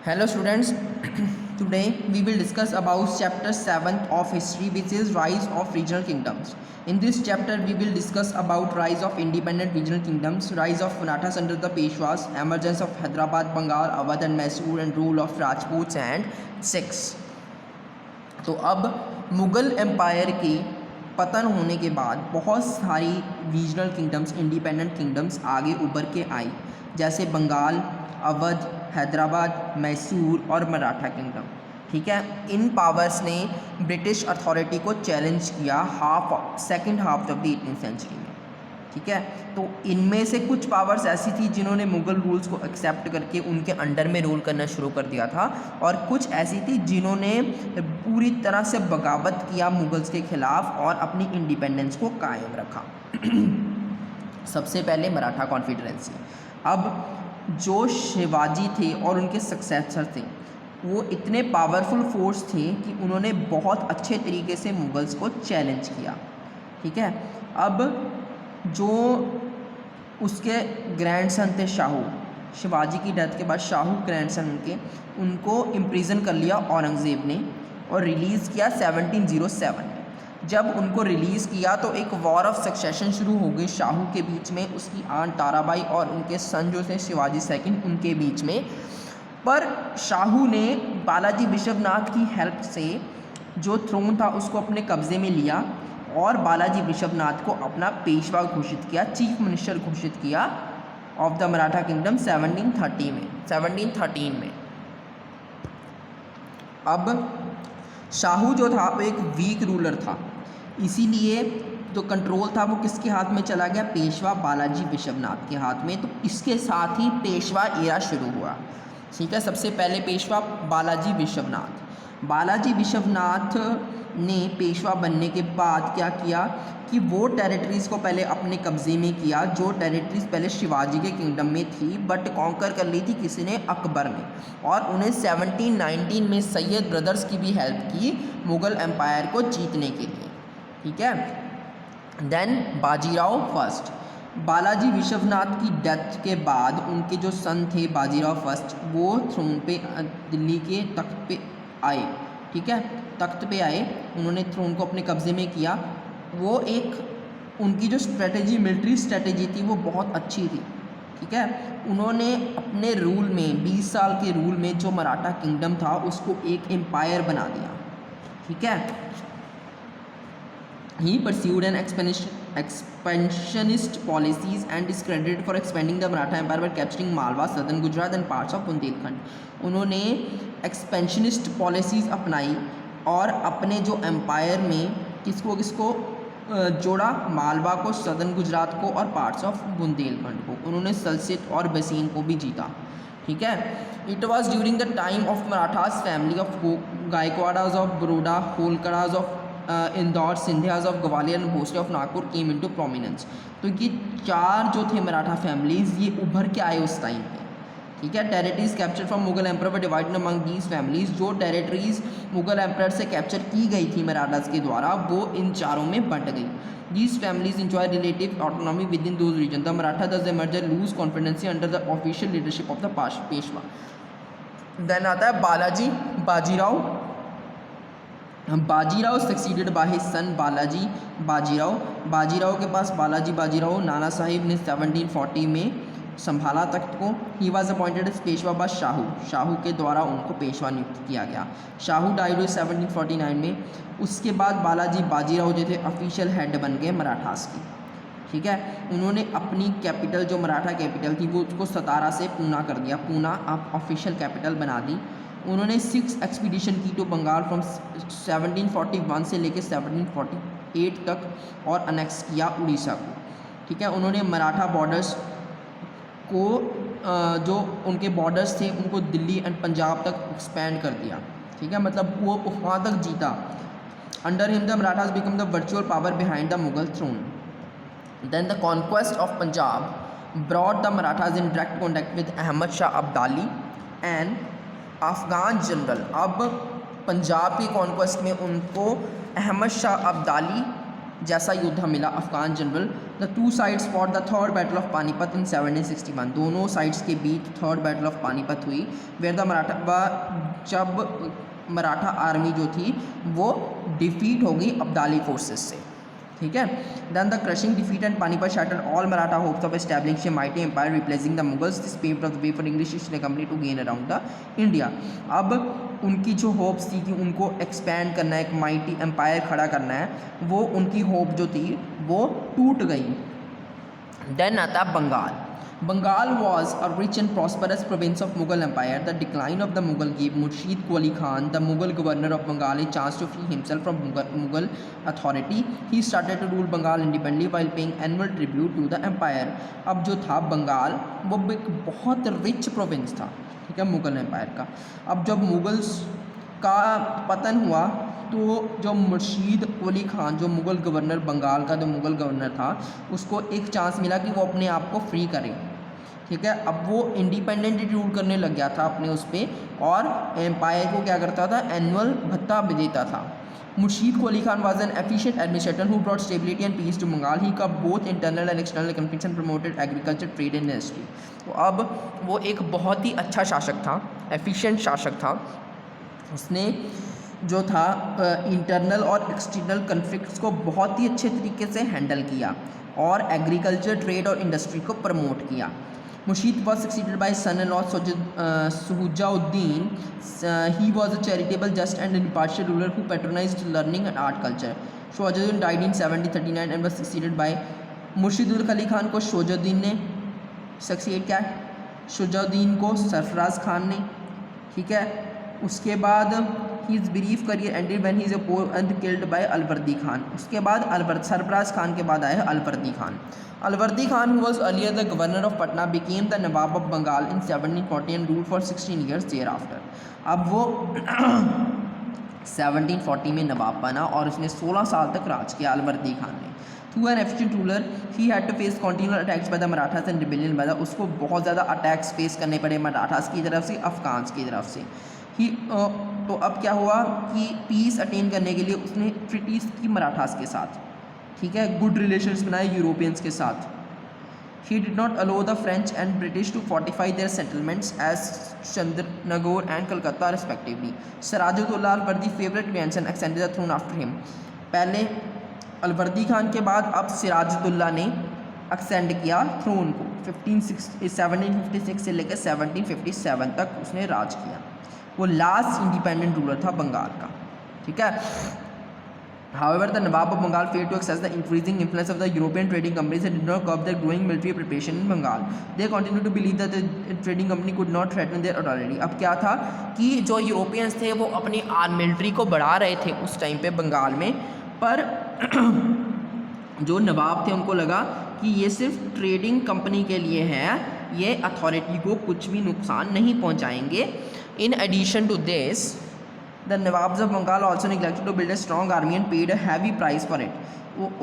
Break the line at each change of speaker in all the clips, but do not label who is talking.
Hello students, today we will discuss about chapter 7 of history, which is rise of regional kingdoms. In this chapter we will discuss about rise of independent regional kingdoms, rise of Marathas under the Peshwas, emergence of Hyderabad, Bengal, Awadh and Mysore and rule of Rajputs and Sikhs. तो अब Mughal empire के पतन होने के बाद बहुत सारी regional kingdoms, independent kingdoms आगे उभर के आई, जैसे बंगाल, अवध, हैदराबाद, मैसूर और मराठा किंगडम। ठीक है, इन पावर्स ने ब्रिटिश अथॉरिटी को चैलेंज किया second half of the 18th century में। ठीक है, तो इनमें से कुछ पावर्स ऐसी थी जिन्होंने मुग़ल रूल्स को एक्सेप्ट करके उनके अंडर में रूल करना शुरू कर दिया था, और कुछ ऐसी थी जिन्होंने पूरी तरह से बगावत किया मुग़ल्स के ख़िलाफ़ और अपनी इंडिपेंडेंस को कायम रखा। सबसे पहले मराठा कॉन्फिडरेंसी। अब जो शिवाजी थे और उनके सक्सेसर थे वो इतने पावरफुल फोर्स थे कि उन्होंने बहुत अच्छे तरीके से मुग़ल्स को चैलेंज किया। ठीक है, अब जो उसके ग्रैंडसन थे शाहू, शिवाजी की डेथ के बाद शाहू ग्रैंडसन उनको इम्प्रिजन कर लिया औरंगज़ेब ने और रिलीज़ किया 1707 में। जब उनको रिलीज़ किया तो एक वॉर ऑफ सक्सेशन शुरू हो गई शाहू के बीच में, उसकी आंट ताराबाई और उनके सन जो थे शिवाजी सेकंड उनके बीच में। पर शाहू ने बालाजी विश्वनाथ की हेल्प से जो थ्रोन था उसको अपने कब्ज़े में लिया और बालाजी विश्वनाथ को अपना पेशवा घोषित किया, चीफ मिनिस्टर घोषित किया ऑफ द मराठा किंगडम 1713 में। अब शाहू जो था वो एक वीक रूलर था, इसीलिए जो कंट्रोल था वो किसके हाथ में चला गया? पेशवा बालाजी विश्वनाथ के हाथ में। तो इसके साथ ही पेशवा एरा शुरू हुआ। ठीक है, सबसे पहले पेशवा बालाजी विश्वनाथ ने पेशवा बनने के बाद क्या किया कि वो टेरिटरीज़ को पहले अपने कब्ज़े में किया जो टेरिटरीज़ पहले शिवाजी के किंगडम में थी, बट कॉन्कर कर ली थी किसी ने? अकबर ने। और उन्हें 1719 में सैयद ब्रदर्स की भी हेल्प की मुग़ल एम्पायर को जीतने के लिए। ठीक है, देन बाजीराव फर्स्ट। बालाजी विश्वनाथ की डेथ के बाद उनके जो सन थे बाजीराव फर्स्ट, वो थ्रोन पे दिल्ली के तख्त पे आए। ठीक है, तख्त पे आए, उन्होंने थ्रोन को अपने कब्ज़े में किया। वो एक उनकी जो स्ट्रेटजी, मिलिट्री स्ट्रेटजी थी वो बहुत अच्छी थी। ठीक है, उन्होंने अपने रूल में 20 साल के रूल में जो मराठा किंगडम था उसको एक एम्पायर बना दिया। ठीक है, he pursued an expansionist policies and is credited for expanding the Maratha Empire by capturing Malwa, southern Gujarat and parts of Bundelkhand। उन्होंने एक्सपेंशनिस्ट पॉलिसीज़ अपनाई और अपने जो एम्पायर में किसको जोड़ा? मालवा को, सदर्न गुजरात को और पार्ट्स ऑफ बुंदेलखंड को। उन्होंने सल्सिट और बसीन को भी जीता। ठीक है, it was during the time of Marathas family of Gaikwads of Baroda, Holkars of Indore, Scindias of Gwalior and Bhonsle of Nagpur came into prominence. तो ये चार जो थे मराठा फैमिलीज़ ये उभर के आए उस टाइम पे। ठीक है, territories capture from Mughal emperor were divided among these families. जो टेरिटरीज मुगल एम्पर से कैप्चर की गई थी मराठास के द्वारा वो इन चारों में बंट गई। These families enjoy relative autonomy within those region. The Maratha thus merger lose confederacy under the official leadership of the Peshwa. Then आता है Bajirao succeeded by his son Balaji Bajirao के पास बाजीराव नाना साहिब ने 1740 में संभाला तख्त को। He was appointed as Peshwa by Shahu के द्वारा उनको पेशवा नियुक्त किया गया। शाहू डाइड 1749 में। उसके बाद बाजीराव जो थे ऑफिशियल हेड बन गए मराठास की। ठीक है, उन्होंने अपनी कैपिटल जो मराठा कैपिटल थी वो उसको 17 से पूना कर दिया, पूना आप ऑफिशियल कैपिटल बना दी। उन्होंने 6 एक्सपीडिशन की टू बंगाल फ्रॉम 1741 से लेकर 1748 तक और अनेक्स किया उड़ीसा को। ठीक है, उन्होंने मराठा बॉर्डर्स को जो उनके बॉर्डर्स थे उनको दिल्ली एंड पंजाब तक एक्सपेंड कर दिया। ठीक है, मतलब वो वहाँ तक जीता। Under him the Marathas become the virtual power behind the Mughal throne. Then the conquest of Punjab brought the Marathas in direct contact with Ahmad Shah Abdali and Afghan general. अब पंजाब की कॉन्क्वेस्ट में उनको अहमद शाह अब्दाली जैसा योद्धा मिला Afghan general. The two sides for the third battle of Panipat in 1761, दोनों sides के बीच थर्ड बैटल ऑफ पानीपत हुई, वेयर द जब मराठा आर्मी जो थी वो डिफीट हो गई अब्दाली फोर्सेस से, ठीक है। Then the crushing defeat and Panipat shattered all Maratha hopes of establishing a mighty empire replacing the Mughals, this paved the way for English East India Company to gain around the India. अब उनकी जो hopes थी कि उनको expand करना है, एक mighty empire खड़ा करना है, वो उनकी होप जो थी वो टूट गई। देन आता Bengal. Bengal was a rich and prosperous province of Mughal Empire. The decline of the Mughal gave Murshid Quli Khan, the Mughal governor of Bengal, a chance to free himself from Mughal authority. He started to rule Bengal independently while paying annual tribute to the empire. अब जो था बंगाल वो एक बहुत rich province था, ठीक है, Mughal empire का। अब जब मुग़ल्स का पतन हुआ तो जो मुर्शीद कुली खान, जो मुग़ल गवर्नर, बंगाल का जो मुग़ल गवर्नर था, उसको एक चांस मिला कि वो अपने आप को फ्री करे, ठीक है। अब वो इंडिपेंडेंटली रूल करने लग गया था अपने उस पर, और एम्पायर को क्या करता था, एनुअल भत्ता भी देता था। Murshid Quli Khan was an efficient administrator who brought stability and peace to Bengal. He कव both internal and external conflicts and promoted agriculture, trade and industry. तो अब वो एक बहुत ही अच्छा शासक था, एफिशिएंट शासक था। उसने जो था इंटरनल और एक्सटर्नल कन्फ्लिक्ट्स को बहुत ही अच्छे तरीके से हैंडल किया और एग्रीकल्चर, ट्रेड और इंडस्ट्री को प्रमोट किया। Murshid was succeeded by son in law Shujauddin. He was a charitable, just and impartial ruler who patronised learning and art culture. Shujauddin died in 1739 and was succeeded by Murshid ul Ali Khan को शुजाउद्दीन ने succeed किया, शुजाउद्दीन को सरफराज खान ने, ठीक है। उसके बाद his brief career ended when he is opposed and killed by Alivardi Khan. उसके बाद सरफराज खान के बाद आया Alivardi Khan. Alivardi Khan who was earlier the governor of Patna became the Nawab of Bengal in 1740 and ruled for 16 years thereafter। अब वो 1740 में नवाब बना और उसने 16 साल तक राज किया अलवर्दी खान ने। Through an efficient ruler, he had to face continual attacks by the Marathas and rebellion by the, उसको बहुत ज़्यादा अटैक्स फेस करने पड़े मराठास की तरफ से, अफगान्स की तरफ से। तो अब क्या हुआ कि पीस अटेन करने के लिए उसने ट्रीटीज की मराठास के साथ, ठीक है, गुड रिलेशंस बनाए यूरोपियंस के साथ। He did not allow the French and British to fortify their settlements as Chandernagore and Calcutta respectively. Sirajuddaulah Alivardi favourite grandson extended the throne after him. पहले अलवर्दी खान के बाद अब सिराजुद्दौला ने एक्सटेंड किया थ्रोन को। 1756 से लेकर 1757 तक उसने राज किया। वो लास्ट इंडिपेंडेंट रूलर था बंगाल का, ठीक है। However, the Nawab of Bengal failed to access the increasing influence of the European trading companies and did not curb their growing military preparation in Bengal. They continued to believe that the trading company could not threaten their authority. अब क्या था कि जो Europeans थे वो अपनी military को बढ़ा रहे थे उस टाइम पे बंगाल में, पर जो नवाब थे उनको लगा कि ये सिर्फ ट्रेडिंग कंपनी के लिए है, ये अथॉरिटी को कुछ भी नुकसान नहीं पहुंचाएंगे। In addition to this, the Nawabs of Bengal also neglected to build a strong army and paid a heavy price for it.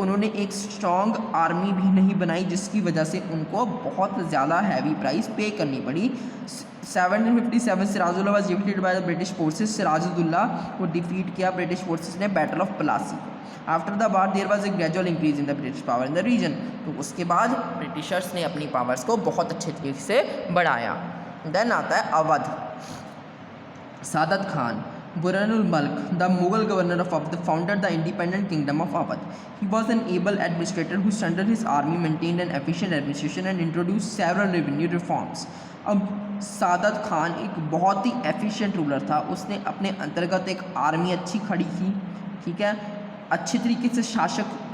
उन्होंने एक स्ट्रॉन्ग आर्मी भी नहीं बनाई जिसकी वजह से उनको बहुत ज़्यादा हैवी प्राइस पे करनी पड़ी। 1757 Sirajuddaulah was defeated by the British forces. Sirajuddaulah को डिफीट किया ब्रिटिश फोर्सेस ने battle of Plassey. After the war there was a gradual increase in the British power in the region. तो उसके बाद ब्रिटिशर्स ने अपनी पावर्स को बहुत अच्छे तरीके से बढ़ाया। देन आता है अवध। सादत Khan, Burhanul Mulk, the Mughal governor of Awadh, founded the independent kingdom of Awadh. He was an able administrator who strengthened his army, maintained an efficient administration and introduced several revenue reforms. अब सादत खान एक बहुत ही efficient ruler था। उसने अपने अंतर्गत एक army अच्छी खड़ी की, ठीक है, अच्छी तरीके से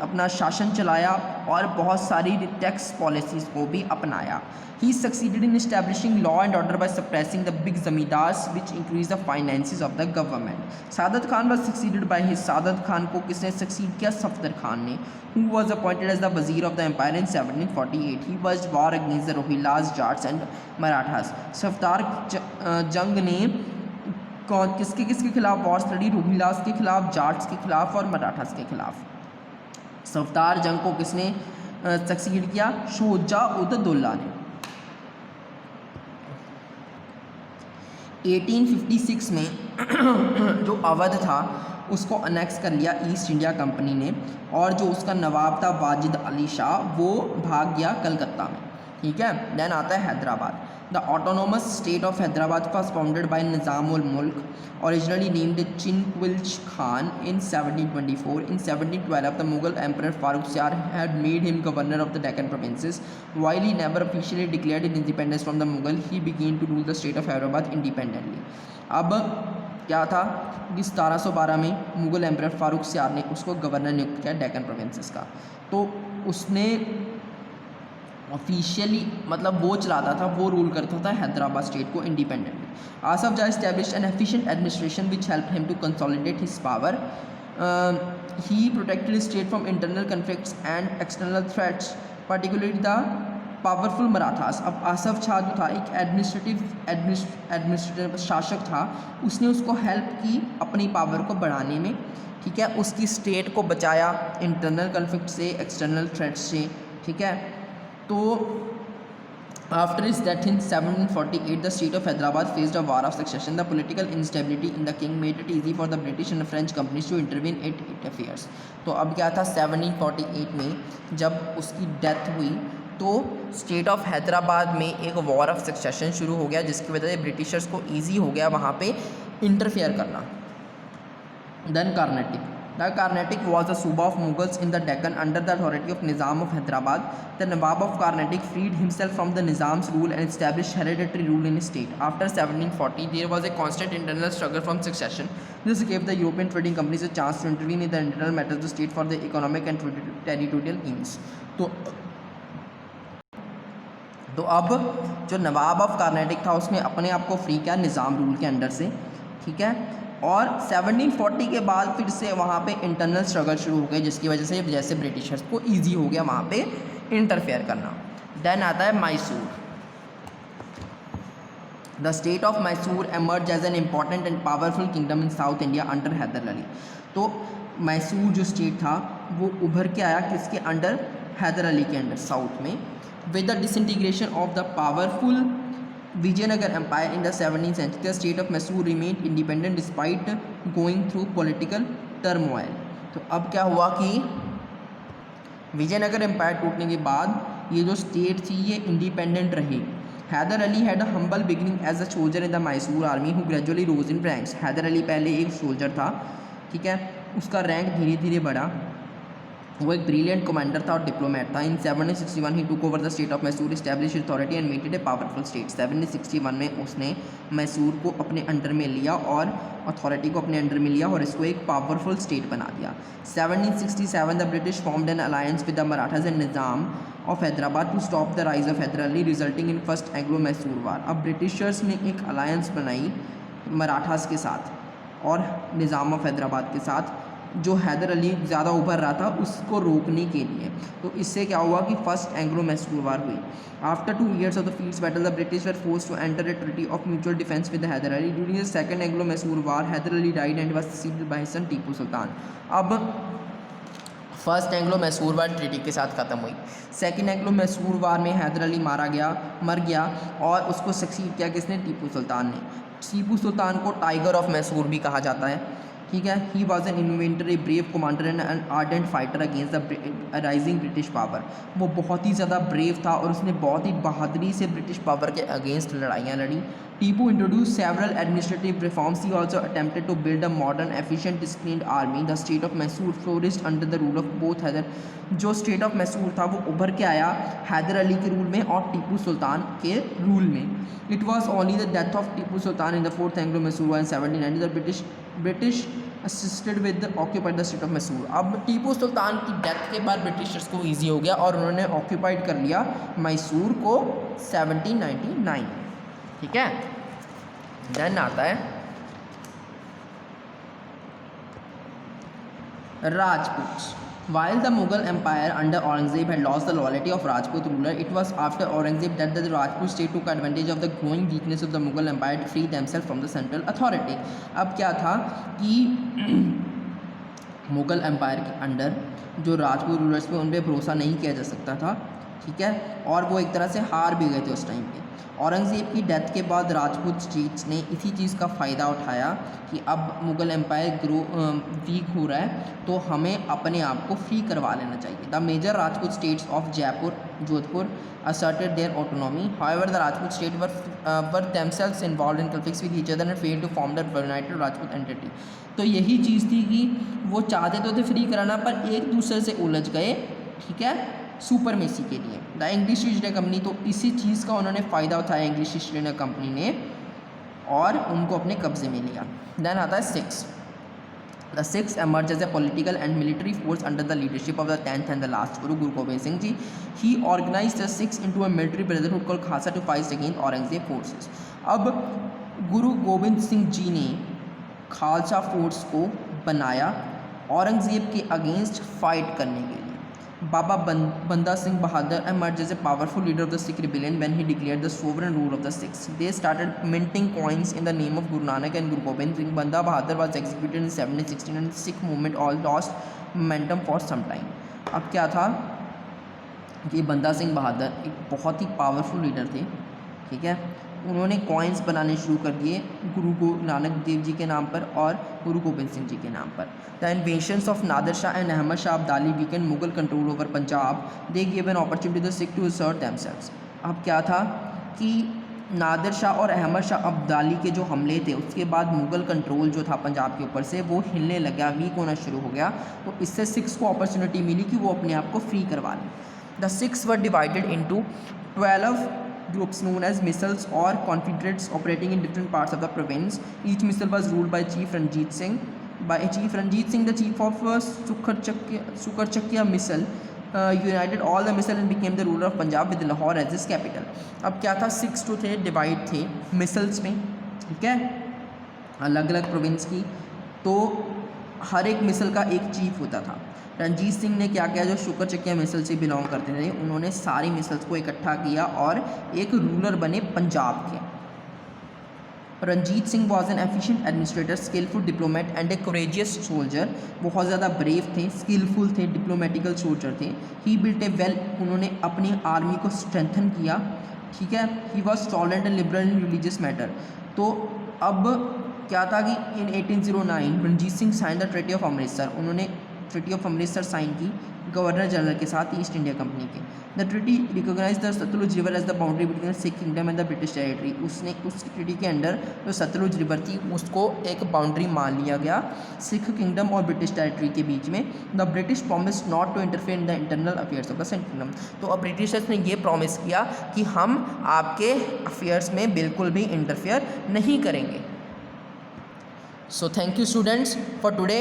अपना शासन चलाया और बहुत सारी टैक्स पॉलिसीज़ को भी अपनाया। He succeeded in establishing law and order by suppressing the big zamindars which increased the finances of the government. Sadat Khan was succeeded by his Sadat Khan को किसने succeed किया? सफदर खान ने, who was appointed as the Wazir of the Empire in 1748. He waged war against the Rohillas, Jats and Marathas. सफदार जंग ने किसके खिलाफ Wars लड़ी? रोहिलास के खिलाफ, जाट्स के खिलाफ और मराठास के खिलाफ। सफदार जंग को किसने सक्सीड किया? शुजाउद्दौला ने। 1856 में जो अवध था उसको अनेक्स कर लिया ईस्ट इंडिया कंपनी ने, और जो उसका नवाब था वाजिद अली शाह वो भाग गया कलकत्ता में, ठीक है। देन आता है Hyderabad. The autonomous state of Hyderabad was founded by Nizam ul Mulk, originally named Chinquilch Khan in 1724. In 1712, the Mughal Emperor Farrukhsiyar had made him governor of the Deccan provinces. While he never officially declared his independence from the Mughal, he began to rule the state of Hyderabad independently. अब क्या था कि 1712 में Mughal emperor फारूखसियार ने उसको governor नियुक्त किया Deccan provinces का। तो उसने ऑफिशियली मतलब वो चलाता था, वो रूल करता था हैदराबाद स्टेट को independently. Asaf Jah established an efficient administration which help him to consolidate his power. He protected state from internal conflicts and external threats, particularly the powerful Marathas. अब आसफ शाह जो था एक एडमिनिस्ट्रेटिव शासक था, उसने उसको हेल्प की अपनी पावर को बढ़ाने में, ठीक है, उसकी स्टेट को बचाया इंटरनल कन्फ्लिक्ट से, एक्सटर्नल थ्रेट से, ठीक है। तो after his death in 1748 the state of Hyderabad faced a war of succession. The political instability in the king made it easy for the British and French companies to intervene it affairs. तो अब क्या था 1748 में जब उसकी death हुई तो state of Hyderabad में एक वॉर ऑफ सक्सेशन शुरू हो गया, जिसकी वजह से ब्रिटिशर्स को ईजी हो गया वहाँ पे इंटरफेयर करना। Then Carnatic. The Carnatic was a Suba of Mughals in the Deccan under the authority of Nizam of Hyderabad. The Nawab of Carnatic freed himself from the Nizam's rule and established hereditary rule in his state. After 1740, there was a constant internal struggle from succession. This gave the European trading companies a chance to intervene in the internal matters of the state for their economic and territorial gains. तो अब जो नवाब of Carnatic था उसने अपने आप को free किया निज़ाम rule के अंडर से, ठीक है। और 1740 के बाद फिर से वहाँ पे इंटरनल स्ट्रगल शुरू हो गए, जिसकी वजह से जैसे ब्रिटिशर्स को इजी हो गया वहाँ पे इंटरफेयर करना। देन आता है Mysore. The state of Mysore emerge as an important and powerful kingdom in South India under Hyder Ali. तो मैसूर जो स्टेट था वो उभर के आया किसके अंडर? हैदर अली के अंडर साउथ में। With the disintegration of the powerful Vijayanagar Empire in the 17th century, the state of Mysore remained independent despite going through political turmoil. तो अब क्या हुआ कि विजयनगर एम्पायर टूटने के बाद ये जो स्टेट थी ये इंडिपेंडेंट रही। Hyder Ali had a humble beginning as a soldier in the Mysore army who gradually rose in ranks. Hyder Ali पहले एक सोल्जर था, ठीक है, उसका रैंक धीरे धीरे बढ़ा, वो एक ब्रिलियंट कमांडर था और डिप्लोमेट था। In 1761 he took over the state of Mysore, establish authority and made it a powerful state. 1761 में उसने मैसूर को अपने अंडर में लिया और अथॉरिटी को अपने अंडर में लिया और इसको एक पावरफुल स्टेट बना दिया। 1767 the British formed an alliance with the Marathas and Nizam of Hyderabad to stop the rise of Hyder Ali resulting in first Anglo Mysore war. अब ब्रिटिशर्स ने एक अलायंस बनाई मराठास के साथ और निज़ाम ऑफ हैदराबाद के साथ, जो हैदर अली ज़्यादा उभर रहा था उसको रोकने के लिए। तो इससे क्या हुआ कि फर्स्ट एंग्लो मैसूर वार हुई। After 2 years of the fields battle the British were forced to enter a treaty of mutual defence with Hyder Ali. During the second Anglo Mysore war Hyder Ali died and was succeeded by his son Tipu Sultan. अब first Anglo Mysore war treaty के साथ ख़त्म हुई। Second Anglo Mysore वार में हैदर अली मर गया और उसको सक्सीड किया किसने? टीपू सुल्तान ने। टीपू सुल्तान को टाइगर ऑफ मैसूर भी कहा जाता है, ठीक है। He was an inventor, a brave commander and an ardent fighter against the rising British power. वो बहुत ही ज़्यादा ब्रेव था और उसने बहुत ही बहादुरी से ब्रिटिश पावर के अगेंस्ट लड़ाइयाँ लड़ी। Tipu introduce several administrative reforms. He also attempted to build a modern efficient disciplined army. The state of Mysore flourished under the rule of both Hyder. जो स्टेट ऑफ मैसूर था वो उभर के आया हैदर अली के रूल में और टीपू सुल्तान के रूल में। It was only the death of Tipu Sultan in the fourth Anglo Mysore war in 1790 the British assisted with occupied the state of Mysore. अब टीपू सुल्तान की डेथ के बाद ब्रिटिशर्स को ईजी हो गया और उन्होंने ऑक्यूपाइड कर लिया मैसूर को 1799, ठीक है। देन आता है Rajput. While the Mughal Empire under Aurangzeb had lost the loyalty of Rajput ruler, it was after Aurangzeb that the Rajput state took advantage of the growing weakness of the Mughal Empire to free themselves from the central authority. अब क्या था कि Mughal empire के under जो Rajput rulers पे उन पर भरोसा नहीं किया जा सकता था, ठीक है, और वो एक तरह से हार भी गए थे उस टाइम पे। औरंगज़ेब की डेथ के बाद राजपूत स्टेट्स ने इसी चीज़ का फ़ायदा उठाया कि अब मुग़ल एम्पायर वीक हो रहा है, तो हमें अपने आप को फ्री करवा लेना चाहिए। The major Rajput states of Jaipur, Jodhpur asserted their autonomy. However, the Rajput state were themselves involved in conflicts with each other and failed to form the united Rajput entity. तो यही चीज़ थी कि वो चाहते तो थे फ्री कराना, पर एक दूसरे से उलझ गए, ठीक है, सुपरमेसी के लिए। The English East India company, तो इसी चीज़ का उन्होंने फ़ायदा उठाया इंग्लिश ईस्ट इंडिया कंपनी ने और उनको अपने कब्जे में लिया। देन आता है six. The sixth emerged as a political and military force under the leadership of the 10th and the last Guru, Guru Gobind Singh Ji. He organized the sixth into a military brotherhood called Khalsa to fight against Aurangzeb forces. अब गुरु गोविंद सिंह जी ने Khalsa force को बनाया औरंगज़ेब के against fight करने के लिए। बाबा बंदा Singh Bahadur emerged as a powerful leader of the Sikh rebellion when he declared the sovereign rule of the Sikhs. They started minting coins in the name of Guru Nanak and Guru Gobind Singh. Banda Bahadur was executed in 1716 and the Sikh movement all lost momentum for some time. अब क्या था कि बंदा सिंह बहादुर एक बहुत ही powerful leader थे, ठीक है, उन्होंने कॉइन्स बनाने शुरू कर दिए गुरु नानक देव जी के नाम पर और गुरु गोबिंद सिंह जी के नाम पर। The invasions of Nadir Shah and Ahmad Shah Abdali weakened Mughal control over Punjab, they give an opportunity the Sikh to assert themselves. अब क्या था कि नादिर शाह और अहमद शाह अब्दाली के जो हमले थे उसके बाद मुगल कंट्रोल जो था पंजाब के ऊपर से वो हिलने लगा, वीक होना शुरू हो गया, तो इससे सिख्स को अपॉर्चुनिटी मिली कि वो अपने आप को फ्री करवा लें। The Sikhs were divided into 12 groups known as missals or confederates operating in different parts of the province. Each missal was ruled by Chief Ranjit Singh. By Chief Ranjit Singh, the chief of Sukarchakya missal, united all the missal and became the ruler of Punjab with Lahore as its capital. अब क्या था, 6 तो थे, divide थे micelles में, ठीक है, अलग अलग प्रोविंस की, तो हर एक मिसल का एक चीफ होता था। रंजीत सिंह ने क्या किया, जो शुक्र चकिया मिसल से बिलोंग करते थे, उन्होंने सारी मिसल्स को इकट्ठा किया और एक रूलर बने पंजाब के। Ranjit Singh was an efficient administrator, skilful diplomat and a courageous soldier. बहुत ज़्यादा ब्रेव थे, स्किलफुल थे, डिप्लोमेटिकल सोल्जर थे। ही बिल्ट ए वेल, उन्होंने अपनी आर्मी को स्ट्रेंथन किया, ठीक है। He was tolerant and liberal in religious matter. तो अब क्या था कि in 1809 Ranjit Singh sign the treaty of Amritsar, उन्होंने ट्रीटी ऑफ अमृतसर साइन की गवर्नर जनरल के साथ ईस्ट इंडिया कंपनी के। The treaty recognise the Sutlej river as the boundary between the Sikh kingdom and the British territory. उसने उस ट्रीटी के अंडर जो सतलुज रिवर थी उसको एक बाउंड्री मान लिया गया सिख किंगडम और ब्रिटिश टेरिटरी के बीच में। The British promise not to interfere in the internal affairs of the Sikh kingdom. तो अब ब्रिटिशर्स ने ये प्रॉमिस किया कि हम आपके अफेयर्स में बिल्कुल भी इंटरफेयर नहीं करेंगे। So thank you students for today.